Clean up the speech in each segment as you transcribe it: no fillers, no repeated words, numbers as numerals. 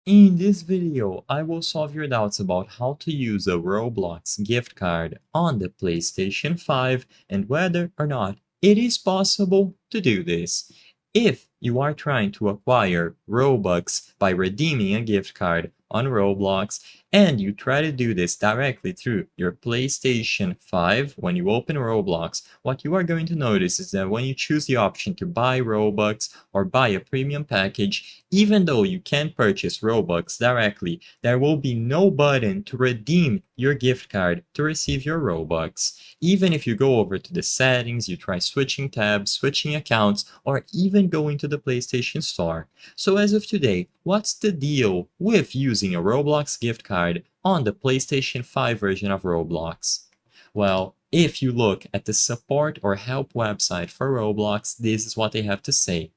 In this video, I will solve your doubts about how to use a Roblox gift card on the PlayStation 5 and whether or not it is possible to do this. If you are trying to acquire Robux by redeeming a gift card on Roblox and you try to do this directly through your PlayStation 5 when you open Roblox, what you are going to notice is that when you choose the option to buy Robux or buy a premium package, even though you can purchase Robux directly, there will be no button to redeem your gift card to receive your Robux. Even if you go over to the settings, you try switching tabs, switching accounts, or even going to the PlayStation Store. So as of today, what's the deal with using a Roblox gift card on the PlayStation 5 version of Roblox? Well, if you look at the support or help website for Roblox, this is what they have to say.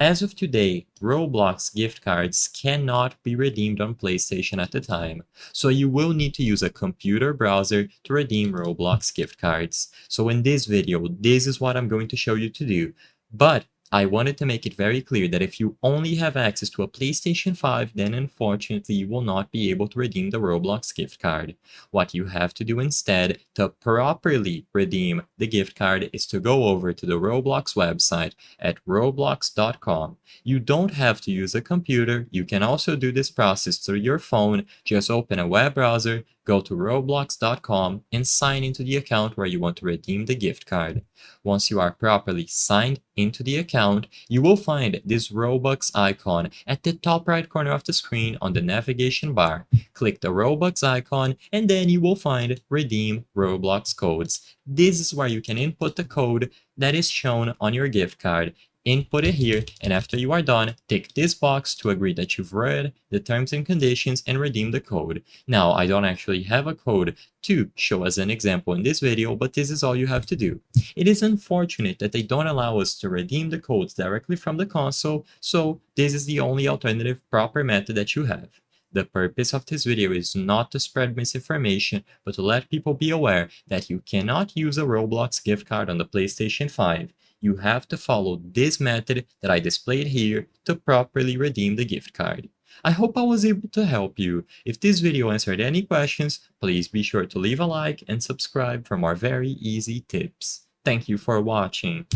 As of today, Roblox gift cards cannot be redeemed on PlayStation at the time, so you will need to use a computer browser to redeem Roblox gift cards. So in this video, this is what I'm going to show you to do. But I wanted to make it very clear that if you only have access to a PlayStation 5, then unfortunately you will not be able to redeem the Roblox gift card. What you have to do instead to properly redeem the gift card is to go over to the Roblox website at roblox.com. You don't have to use a computer. You can also do this process through your phone. Just open a web browser, go to roblox.com and sign into the account where you want to redeem the gift card. Once you are properly signed into the account, you will find this Robux icon at the top right corner of the screen on the navigation bar. Click the Robux icon and then you will find Redeem Roblox Codes. This is where you can input the code that is shown on your gift card. Input it here, and after you are done, tick this box to agree that you've read the terms and conditions and redeem the code. Now, I don't actually have a code to show as an example in this video, but this is all you have to do. It is unfortunate that they don't allow us to redeem the codes directly from the console, so this is the only alternative proper method that you have. The purpose of this video is not to spread misinformation, but to let people be aware that you cannot use a Roblox gift card on the PlayStation 5. You have to follow this method that I displayed here to properly redeem the gift card. I hope I was able to help you. If this video answered any questions, please be sure to leave a like and subscribe for more very easy tips. Thank you for watching.